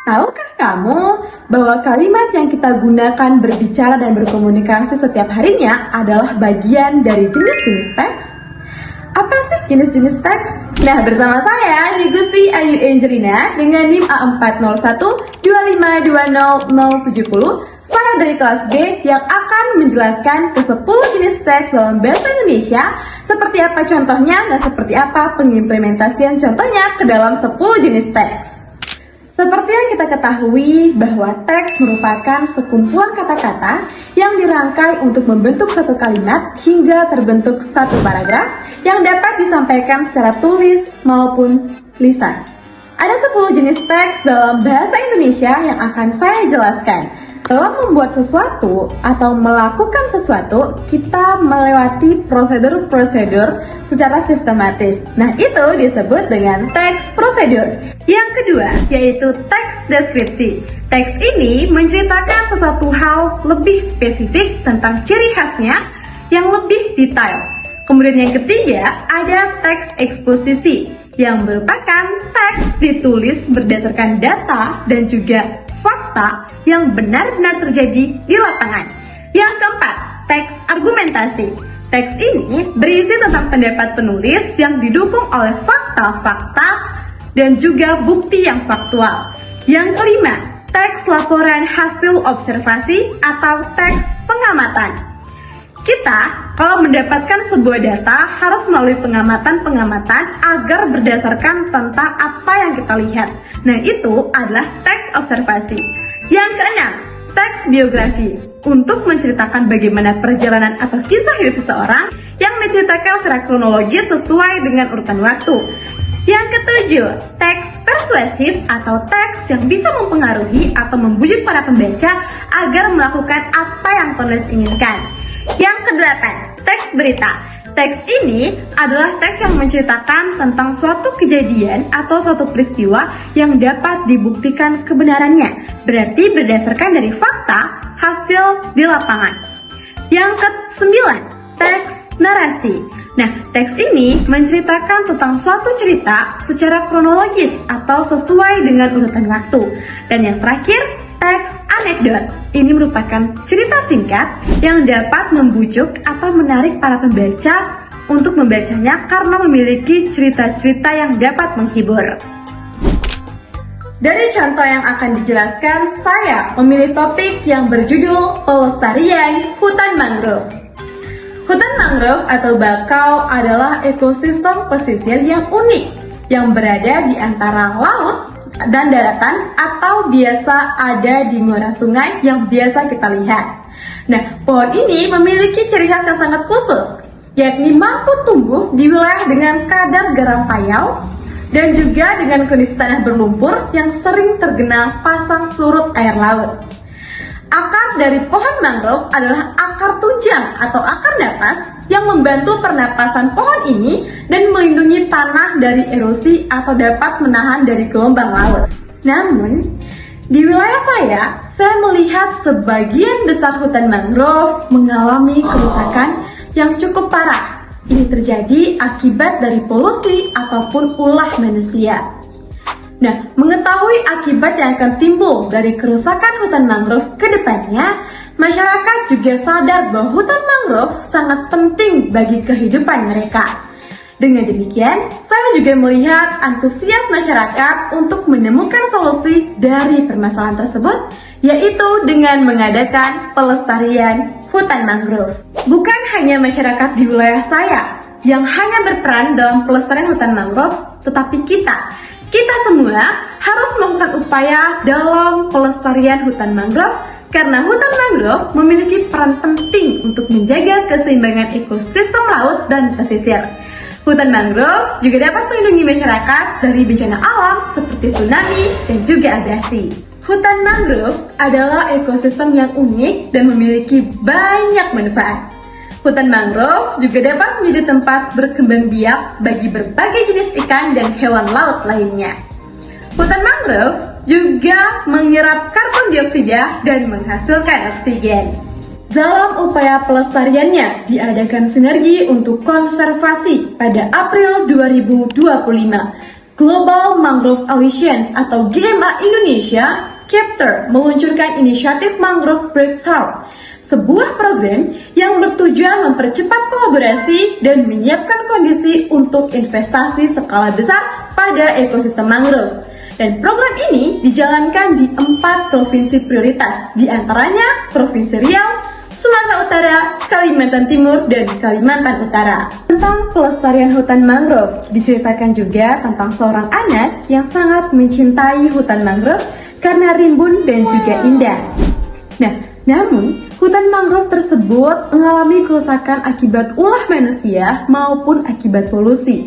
Tahukah kamu bahwa kalimat yang kita gunakan berbicara dan berkomunikasi setiap harinya adalah bagian dari jenis-jenis teks? Apa sih jenis-jenis teks? Nah, bersama saya, Nigusti Ayu Angelina dengan NIM A401252070, saya dari kelas B yang akan menjelaskan ke 10 jenis teks dalam bahasa Indonesia, seperti apa contohnya dan seperti apa pengimplementasian contohnya ke dalam 10 jenis teks. Seperti yang kita ketahui bahwa teks merupakan sekumpulan kata-kata yang dirangkai untuk membentuk satu kalimat hingga terbentuk satu paragraf yang dapat disampaikan secara tulis maupun lisan. Ada 10 jenis teks dalam bahasa Indonesia yang akan saya jelaskan. Dalam membuat sesuatu atau melakukan sesuatu, kita melewati prosedur-prosedur secara sistematis. Nah, itu disebut dengan teks prosedur. Yang kedua, yaitu teks deskripsi. Teks ini menceritakan sesuatu hal lebih spesifik tentang ciri khasnya yang lebih detail. Kemudian yang ketiga, ada teks eksposisi, yang merupakan teks ditulis berdasarkan data dan juga fakta yang benar-benar terjadi di lapangan. Yang keempat, teks argumentasi. Teks ini berisi tentang pendapat penulis yang didukung oleh fakta-fakta dan juga bukti yang faktual. Yang kelima, teks laporan hasil observasi atau teks pengamatan. Kita, kalau mendapatkan sebuah data, harus melalui pengamatan-pengamatan agar berdasarkan tentang apa yang kita lihat. Nah, itu adalah teks observasi. Yang keenam, teks biografi. Untuk menceritakan bagaimana perjalanan atau kisah hidup seseorang yang diceritakan secara kronologis sesuai dengan urutan waktu. Yang ketujuh, teks persuasif atau teks yang bisa mempengaruhi atau membujuk para pembaca agar melakukan apa yang penulis inginkan. Yang kedelapan, teks berita. Teks ini adalah teks yang menceritakan tentang suatu kejadian atau suatu peristiwa yang dapat dibuktikan kebenarannya, berarti berdasarkan dari fakta hasil di lapangan. Yang kesembilan, teks narasi. Nah, teks ini menceritakan tentang suatu cerita secara kronologis atau sesuai dengan urutan waktu. Dan yang terakhir, teks anekdot. Ini merupakan cerita singkat yang dapat membujuk atau menarik para pembaca untuk membacanya karena memiliki cerita-cerita yang dapat menghibur. Dari contoh yang akan dijelaskan, saya memilih topik yang berjudul pelestarian hutan mangrove. Hutan mangrove atau bakau adalah ekosistem pesisir yang unik yang berada di antara laut dan daratan atau biasa ada di muara sungai yang biasa kita lihat. Nah, pohon ini memiliki ciri khas yang sangat khusus, yakni mampu tumbuh di wilayah dengan kadar garam payau dan juga dengan kondisi tanah berlumpur yang sering tergenang pasang surut air laut. Akar dari pohon mangrove adalah akar tunjang atau akar napas yang membantu pernapasan pohon ini dan melindungi tanah dari erosi atau dapat menahan dari gelombang laut. Namun, di wilayah saya melihat sebagian besar hutan mangrove mengalami kerusakan yang cukup parah. Ini terjadi akibat dari polusi ataupun ulah manusia. Nah, mengetahui akibat yang akan timbul dari kerusakan hutan mangrove ke depannya, masyarakat juga sadar bahwa hutan mangrove sangat penting bagi kehidupan mereka. Dengan demikian, saya juga melihat antusias masyarakat untuk menemukan solusi dari permasalahan tersebut, yaitu dengan mengadakan pelestarian hutan mangrove. Bukan hanya masyarakat di wilayah saya yang hanya berperan dalam pelestarian hutan mangrove, tetapi kita semua harus melakukan upaya dalam pelestarian hutan mangrove karena hutan mangrove memiliki peran penting untuk menjaga keseimbangan ekosistem laut dan pesisir. Hutan mangrove juga dapat melindungi masyarakat dari bencana alam seperti tsunami dan juga abrasi. Hutan mangrove adalah ekosistem yang unik dan memiliki banyak manfaat. Hutan mangrove juga dapat menjadi tempat berkembang biak bagi berbagai jenis ikan dan hewan laut lainnya. Hutan mangrove juga menyerap karbon dioksida dan menghasilkan oksigen. Dalam upaya pelestariannya, diadakan sinergi untuk konservasi pada April 2025. Global Mangrove Alliance atau GMA Indonesia, Chapter meluncurkan inisiatif Mangrove Breakthrough, sebuah program yang bertujuan mempercepat kolaborasi dan menyiapkan kondisi untuk investasi skala besar pada ekosistem mangrove. Dan program ini dijalankan di 4 provinsi prioritas, di antaranya Provinsi Riau, Sumatera Utara, Kalimantan Timur, dan Kalimantan Utara. Tentang pelestarian hutan mangrove, diceritakan juga tentang seorang anak yang sangat mencintai hutan mangrove karena rimbun dan juga indah. Nah, namun hutan mangrove tersebut mengalami kerusakan akibat ulah manusia maupun akibat polusi.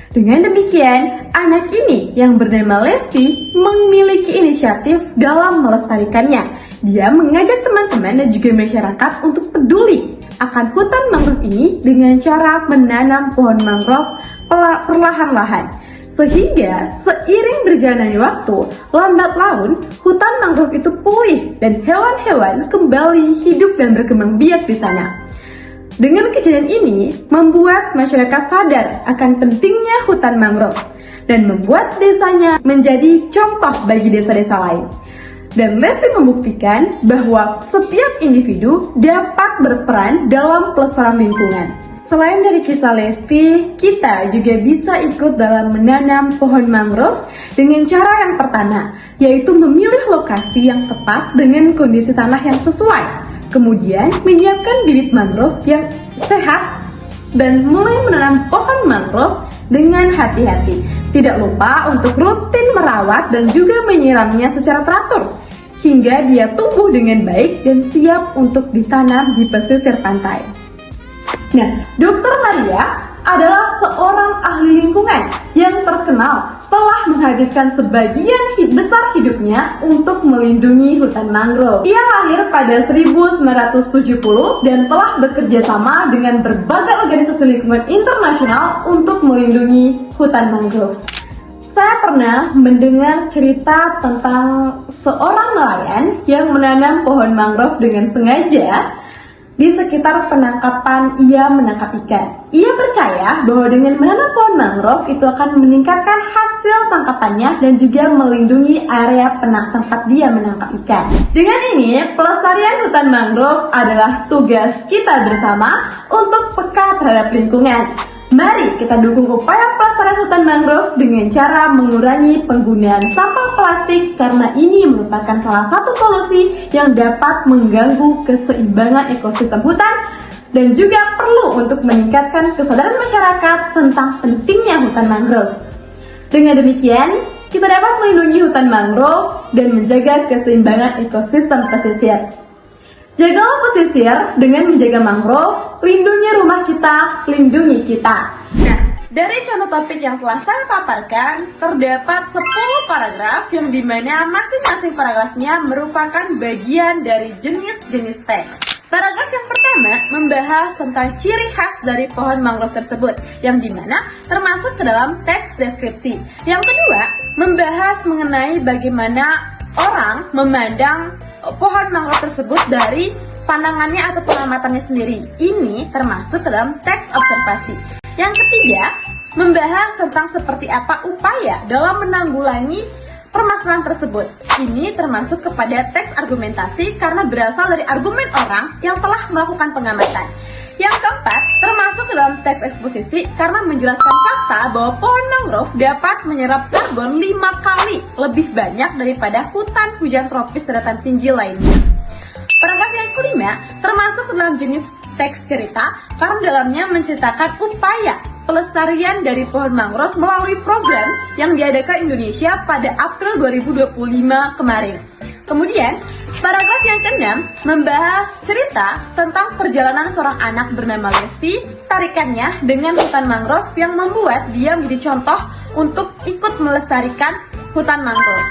Dengan demikian, anak ini yang bernama Lesti memiliki inisiatif dalam melestarikannya. Dia mengajak teman-teman dan juga masyarakat untuk peduli akan hutan mangrove ini dengan cara menanam pohon mangrove perlahan-lahan. Sehingga seiring berjalannya waktu, lambat laun hutan mangrove itu pulih dan hewan-hewan kembali hidup dan berkembang biak di sana. Dengan kejadian ini membuat masyarakat sadar akan pentingnya hutan mangrove dan membuat desanya menjadi contoh bagi desa-desa lain. Dan Lesti membuktikan bahwa setiap individu dapat berperan dalam pelestarian lingkungan. Selain dari kisah Lesti, kita juga bisa ikut dalam menanam pohon mangrove dengan cara yang pertama, yaitu memilih lokasi yang tepat dengan kondisi tanah yang sesuai. Kemudian menyiapkan bibit mangrove yang sehat dan mulai menanam pohon mangrove dengan hati-hati. Tidak lupa untuk rutin merawat dan juga menyiramnya secara teratur hingga dia tumbuh dengan baik dan siap untuk ditanam di pesisir pantai. Nah, Dr. Maria adalah seorang ahli lingkungan yang terkenal telah menghabiskan sebagian besar hidupnya untuk melindungi hutan mangrove. Ia lahir pada 1970 dan telah bekerja sama dengan berbagai organisasi lingkungan internasional untuk melindungi hutan mangrove. Saya pernah mendengar cerita tentang seorang nelayan yang menanam pohon mangrove dengan sengaja di sekitar penangkapan ia menangkap ikan. Ia percaya bahwa dengan menanam pohon mangrove itu akan meningkatkan hasil tangkapannya dan juga melindungi area tempat dia menangkap ikan. Dengan ini, pelestarian hutan mangrove adalah tugas kita bersama untuk peka terhadap lingkungan. Mari kita dukung upaya pelestarian hutan mangrove dengan cara mengurangi penggunaan sampah plastik karena ini merupakan salah satu polusi yang dapat mengganggu keseimbangan ekosistem hutan dan juga perlu untuk meningkatkan kesadaran masyarakat tentang pentingnya hutan mangrove. Dengan demikian, kita dapat melindungi hutan mangrove dan menjaga keseimbangan ekosistem pesisir. Jagalah pesisir dengan menjaga mangrove, lindungi rumah kita, lindungi kita. Nah, dari contoh topik yang telah saya paparkan, terdapat 10 paragraf yang dimana masing-masing paragrafnya merupakan bagian dari jenis-jenis teks. Paragraf yang pertama membahas tentang ciri khas dari pohon mangrove tersebut, yang dimana termasuk ke dalam teks deskripsi. Yang kedua, membahas mengenai bagaimana orang memandang pohon mangrove tersebut dari pandangannya atau pengamatannya sendiri. Ini termasuk ke dalam teks observasi. Yang ketiga, membahas tentang seperti apa upaya dalam menanggulangi permasalahan tersebut. Ini termasuk kepada teks argumentasi karena berasal dari argumen orang yang telah melakukan pengamatan. Yang keempat, termasuk ke dalam teks eksposisi karena menjelaskan fakta bahwa pohon mangrove dapat menyerap karbon 5 kali lebih banyak daripada hutan hujan tropis daratan tinggi lainnya. Paragraf yang kelima, termasuk ke dalam jenis teks cerita karena dalamnya menceritakan upaya pelestarian dari pohon mangrove melalui program yang diadakan Indonesia pada April 2025 kemarin. Kemudian, paragraf yang keenam membahas cerita tentang perjalanan seorang anak bernama Lesti, tarikannya dengan hutan mangrove yang membuat dia menjadi contoh untuk ikut melestarikan hutan mangrove.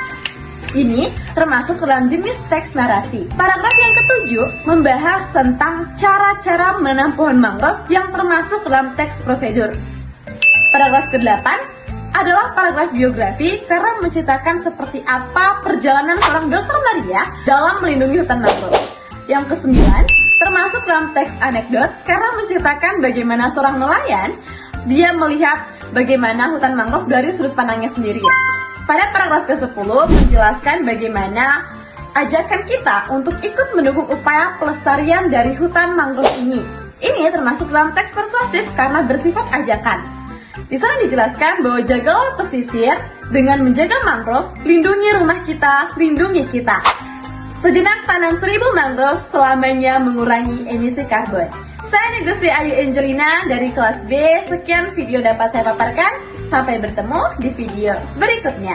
Ini termasuk dalam jenis teks narasi. Paragraf yang ketujuh membahas tentang cara-cara menanam pohon mangrove yang termasuk dalam teks prosedur. Paragraf ke-8 adalah paragraf biografi karena menceritakan seperti apa perjalanan seorang Dr. Maria dalam melindungi hutan mangrove. Yang ke-9 termasuk dalam teks anekdot karena menceritakan bagaimana seorang nelayan dia melihat bagaimana hutan mangrove dari sudut pandangnya sendiri. Pada paragraf ke-10 menjelaskan bagaimana ajakan kita untuk ikut mendukung upaya pelestarian dari hutan mangrove ini. Ini termasuk dalam teks persuasif karena bersifat ajakan. Di sana dijelaskan bahwa jagalah pesisir dengan menjaga mangrove, lindungi rumah kita, lindungi kita. Sejenak tanam 1000 mangrove selamanya mengurangi emisi karbon. Saya Gusti Ayu Angelina dari kelas B. Sekian video dapat saya paparkan. Sampai bertemu di video berikutnya.